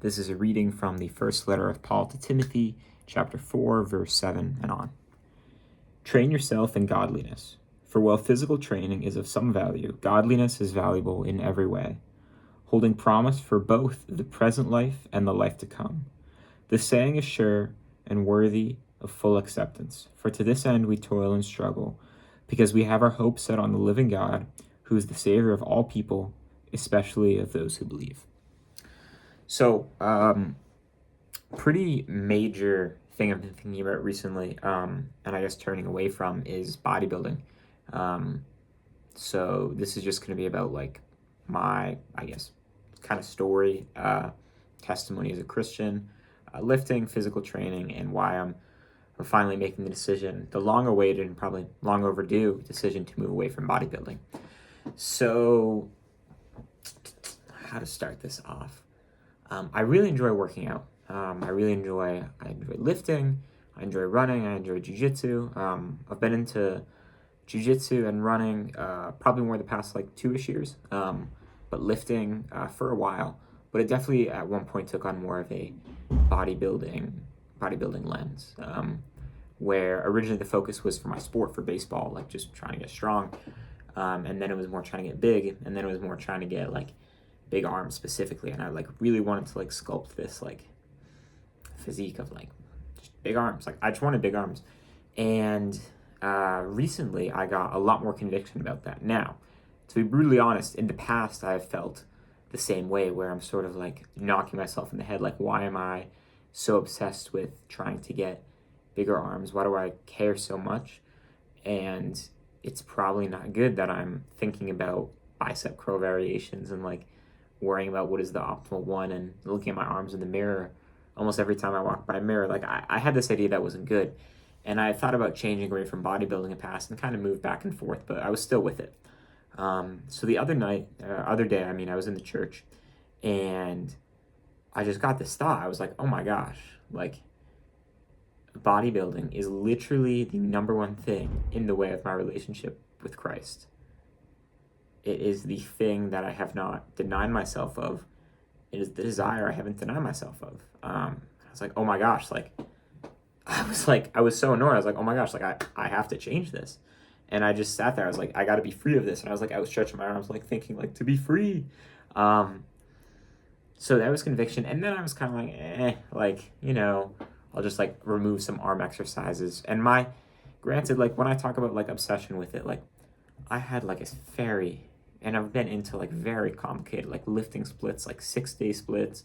This is a reading from the first letter of Paul to Timothy, chapter 4, verse 7 and on. Train yourself in godliness, for while physical training is of some value, godliness is valuable in every way, holding promise for both the present life and the life to come. The saying is sure and worthy of full acceptance, for to this end we toil and struggle, because we have our hope set on the living God, who is the Savior of all people, especially of those who believe. So, pretty major thing I've been thinking about recently, and I guess turning away from, is bodybuilding. So this is just going to be about like my, I guess, kind of story, testimony as a Christian, lifting, physical training, and why I'm finally making the decision, the long-awaited and probably long overdue decision to move away from bodybuilding. So, how to start this off? I really enjoy working out. I enjoy lifting. I enjoy running. I enjoy jiu-jitsu. I've been into jiu-jitsu and running probably more the past like 2-ish years, but lifting for a while. But it definitely at one point took on more of a bodybuilding lens, where originally the focus was for my sport, for baseball, like just trying to get strong, and then it was more trying to get big, and then it was more trying to get like big arms specifically, and I like really wanted to like sculpt this like physique of like just big arms. Like I just wanted big arms, and recently I got a lot more conviction about that. Now, to be brutally honest, in the past I've felt the same way, where I'm sort of like knocking myself in the head, like, why am I so obsessed with trying to get bigger arms? Why do I care so much? And it's probably not good that I'm thinking about bicep curl variations and like worrying about what is the optimal one and looking at my arms in the mirror almost every time I walk by a mirror. Like I had this idea that wasn't good, and I thought about changing away from bodybuilding in the past and kind of moved back and forth, but I was still with it. So the other day, I was in the church, and I just got this thought. I was like, oh my gosh, like bodybuilding is literally the number one thing in the way of my relationship with Christ. It is the thing that I have not denied myself of. It is the desire I haven't denied myself of. I was like, oh my gosh, I was so annoyed. I was like, oh my gosh, I have to change this. And I just sat there. I was like, I got to be free of this. And I was like, I was stretching my arms, like thinking like to be free. So that was conviction. And then I was kind of like, I'll just like remove some arm exercises. And granted, like when I talk about like obsession with it, like I had like and I've been into like very complicated, like lifting splits, like 6-day splits,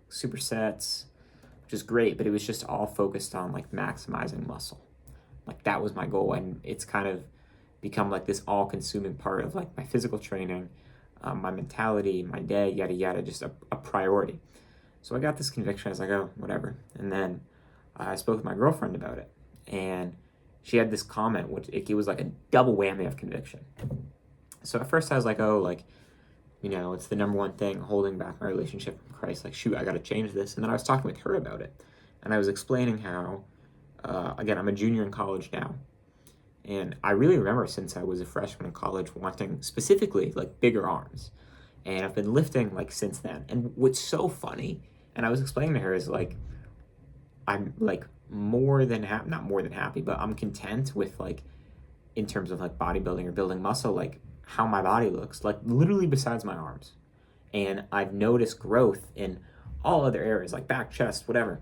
supersets, which is great, but it was just all focused on like maximizing muscle. Like that was my goal, and it's kind of become like this all-consuming part of like my physical training, my mentality, my day, yada yada, just a priority. So I got this conviction. I was like, oh, whatever. And then I spoke with my girlfriend about it, and she had this comment, which it was like a double whammy of conviction. So at first I was like, oh, like, it's the number one thing holding back my relationship with Christ. Like, shoot, I got to change this. And then I was talking with her about it, and I was explaining how, again, I'm a junior in college now. And I really remember since I was a freshman in college wanting specifically like bigger arms. And I've been lifting like since then. And what's so funny, and I was explaining to her, is like, I'm like not more than happy, but I'm content with like, in terms of like bodybuilding or building muscle, like how my body looks, like literally besides my arms. And I've noticed growth in all other areas, like back, chest, whatever.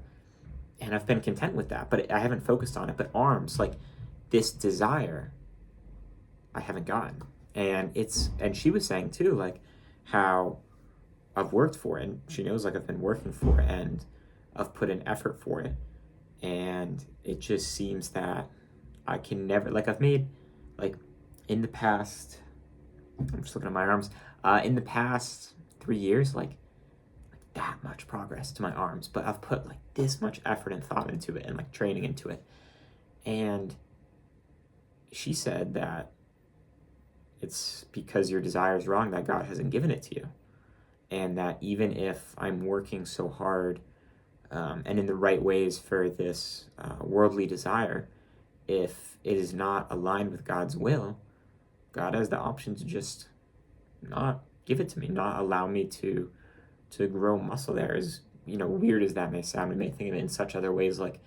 And I've been content with that, but I haven't focused on it. But arms, like this desire, I haven't gotten. And she was saying too, like how I've worked for it, and she knows like I've been working for it, and I've put in effort for it. And it just seems that I can never, like I've made, like in the past, I'm just looking at my arms, in the past 3 years, like that much progress to my arms, but I've put like this much effort and thought into it and like training into it. And she said that it's because your desire is wrong that God hasn't given it to you. And that even if I'm working so hard and in the right ways for this worldly desire, if it is not aligned with God's will, God has the option to just not give it to me, not allow me to grow muscle there. Is weird as that may sound, we may think of it in such other ways, like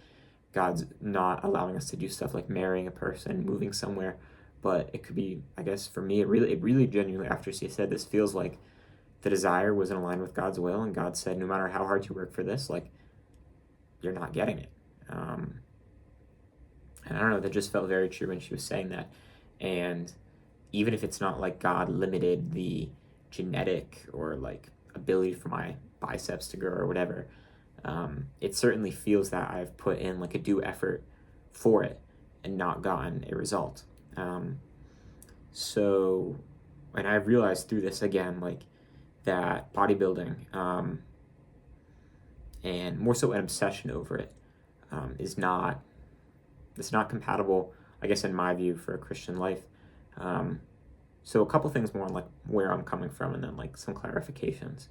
God's not allowing us to do stuff like marrying a person, moving somewhere. But it could be, I guess, for me, it really genuinely, after she said this, feels like the desire was in line with God's will, and God said, no matter how hard you work for this, like, you're not getting it. And I don't know, that just felt very true when she was saying that. And even if it's not like God limited the genetic or like ability for my biceps to grow or whatever, it certainly feels that I've put in like a due effort for it and not gotten a result. And I've realized through this again, like that bodybuilding, and more so an obsession over it, it's not compatible, I guess, in my view, for a Christian life. So a couple things more on like where I'm coming from, and then like some clarifications.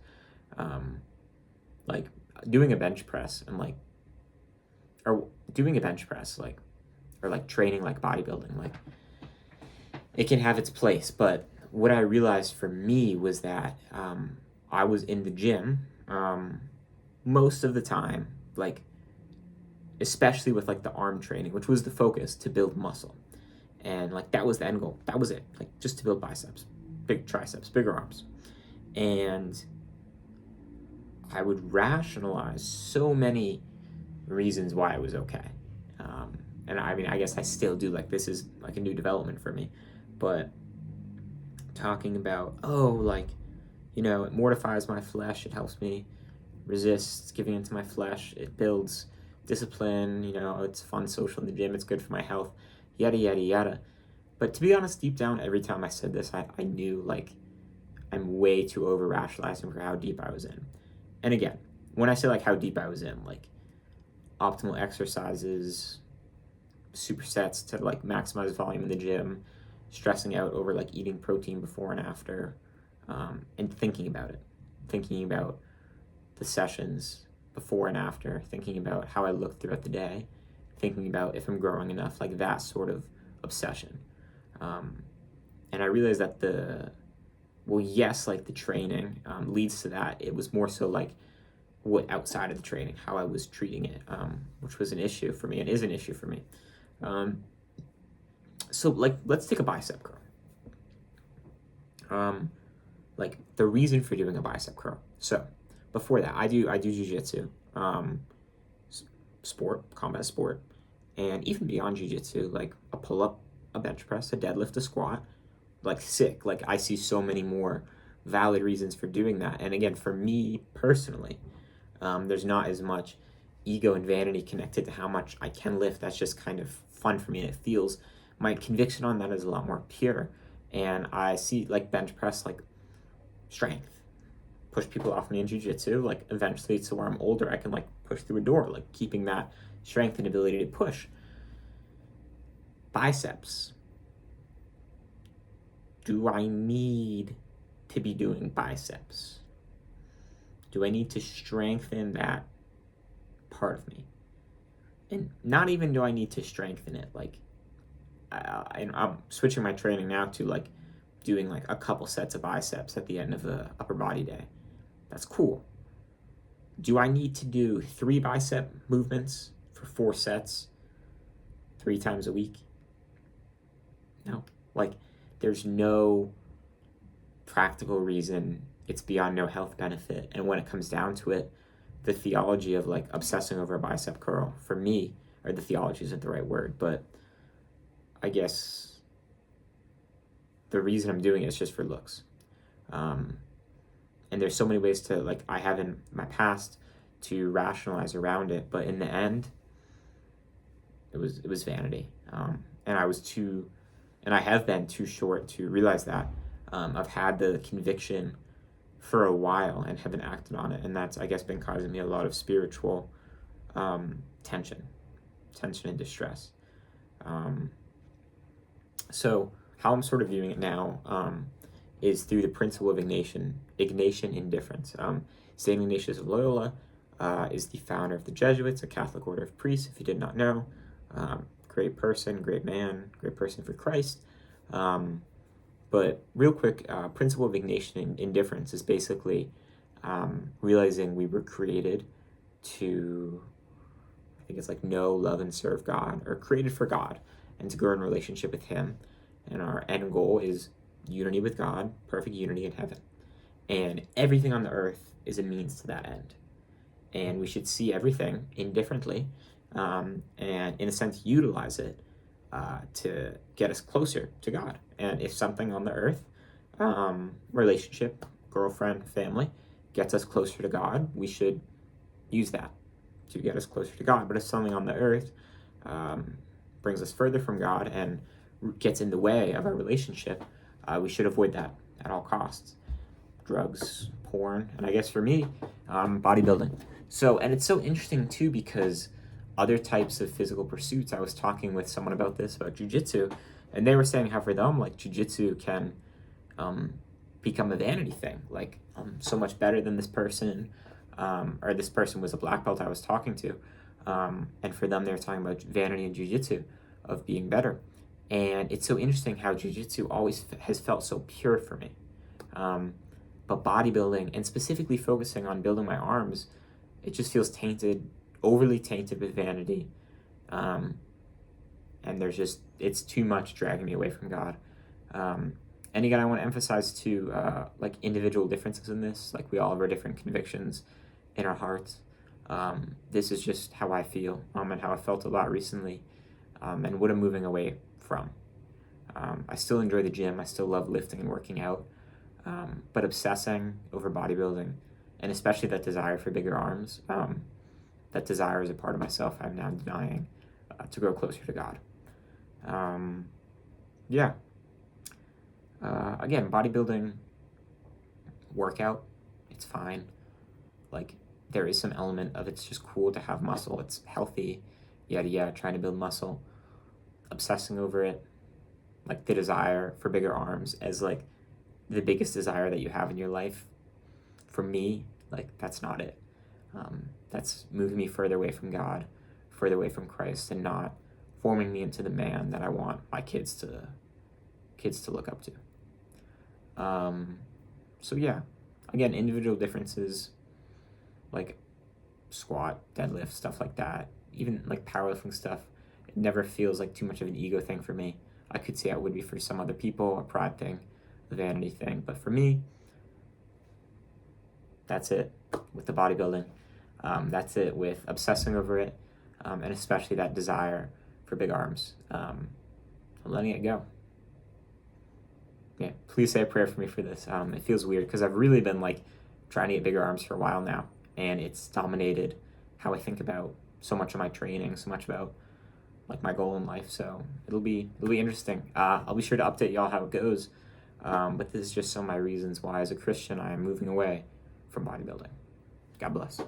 Like doing a bench press and like, or doing a bench press, like, or like training like bodybuilding, like it can have its place. But what I realized for me was that I was in the gym most of the time, like especially with like the arm training, which was the focus, to build muscle. And like that was the end goal. That was it. Like just to build biceps, big triceps, bigger arms. And I would rationalize so many reasons why it was okay. And I mean, I guess I still do. Like this is like a new development for me. But talking about, like, it mortifies my flesh. It helps me resist giving into my flesh. It builds discipline. It's fun, social in the gym. It's good for my health. Yada, yada, yada. But to be honest, deep down, every time I said this, I knew, like, I'm way too over-rationalizing for how deep I was in. And again, when I say, like, how deep I was in, like, optimal exercises, supersets to, like, maximize volume in the gym, stressing out over, like, eating protein before and after, and thinking about it. Thinking about the sessions before and after, thinking about how I look throughout the day, thinking about if I'm growing enough, like that sort of obsession. And I realized that the training leads to that. It was more so like what outside of the training, how I was treating it, which was an issue for me and is an issue for me. So like, let's take a bicep curl. Like the reason for doing a bicep curl. So before that, I do jiu-jitsu, combat sport, and even beyond jiu-jitsu, like a pull-up, a bench press, a deadlift, a squat, like sick. Like I see so many more valid reasons for doing that. And again, for me personally, there's not as much ego and vanity connected to how much I can lift. That's just kind of fun for me, and it feels, my conviction on that is a lot more pure. And I see like bench press, like strength, push people off me in jiu-jitsu, like eventually to where I'm older, I can like push through a door, like keeping that strength and ability to push. Biceps. Do I need to be doing biceps? Do I need to strengthen that part of me? And not even do I need to strengthen it, like I'm switching my training now to like doing like a couple sets of biceps at the end of the upper body day. That's cool. Do I need to do 3 bicep movements for 4 sets 3 times a week? No. Like, there's no practical reason. It's beyond no health benefit. And when it comes down to it, the theology of like obsessing over a bicep curl, for me, or the theology isn't the right word, but I guess the reason I'm doing it is just for looks. And there's so many ways to, like, I have in my past to rationalize around it, but in the end, it was vanity. And I have been too short to realize that. I've had the conviction for a while and haven't acted on it, and that's, I guess, been causing me a lot of spiritual tension and distress. So how I'm sort of viewing it now is through the principle of Ignatian indifference. Saint Ignatius of Loyola is the founder of the Jesuits, a Catholic order of priests, if you did not know. Great person, great man, great person for Christ. But real quick, principle of Ignatian indifference is basically realizing we were created to, I think it's like know, love, and serve God, or created for God, and to grow in relationship with Him. And our end goal is unity with God, perfect unity in heaven. And everything on the earth is a means to that end. And we should see everything indifferently, and in a sense utilize it to get us closer to God. And if something on the earth, relationship, girlfriend, family, gets us closer to God, we should use that to get us closer to God. But if something on the earth brings us further from God and gets in the way of our relationship, we should avoid that at all costs. Drugs, porn, and I guess for me, bodybuilding. So, and it's so interesting too, because other types of physical pursuits, I was talking with someone about this, about jiu-jitsu, and they were saying how for them, like, jiu-jitsu can become a vanity thing. Like, I'm so much better than this person, or this person was a black belt I was talking to, and for them, they were talking about vanity in jiu-jitsu, of being better. And it's so interesting how jiu-jitsu always has felt so pure for me. But bodybuilding, and specifically focusing on building my arms, it just feels tainted, overly tainted with vanity. And it's too much dragging me away from God. And again, I want to emphasize too, like individual differences in this. Like we all have our different convictions in our hearts. This is just how I feel, and how I felt a lot recently, and what I'm moving away from. I still enjoy the gym. I still love lifting and working out. But obsessing over bodybuilding, and especially that desire for bigger arms, that desire is a part of myself I'm now denying to grow closer to God. Again, bodybuilding workout, it's fine. Like, there is some element of it's just cool to have muscle. It's healthy, yada yada, trying to build muscle. Obsessing over it, like the desire for bigger arms as like the biggest desire that you have in your life, for me, like that's not it. That's moving me further away from God, further away from Christ, and not forming me into the man that I want my kids to look up to. So yeah, again, individual differences, like squat, deadlift, stuff like that, even like powerlifting stuff, it never feels like too much of an ego thing for me. I could say it would be for some other people, a pride thing, a vanity thing, but for me, that's it with the bodybuilding. That's it with obsessing over it, and especially that desire for big arms. I'm letting it go. Yeah, please say a prayer for me for this. It feels weird because I've really been like trying to get bigger arms for a while now, and it's dominated how I think about so much of my training, so much about like my goal in life. So it'll be interesting. I'll be sure to update y'all how it goes. But this is just some of my reasons why, as a Christian, I am moving away from bodybuilding. God bless.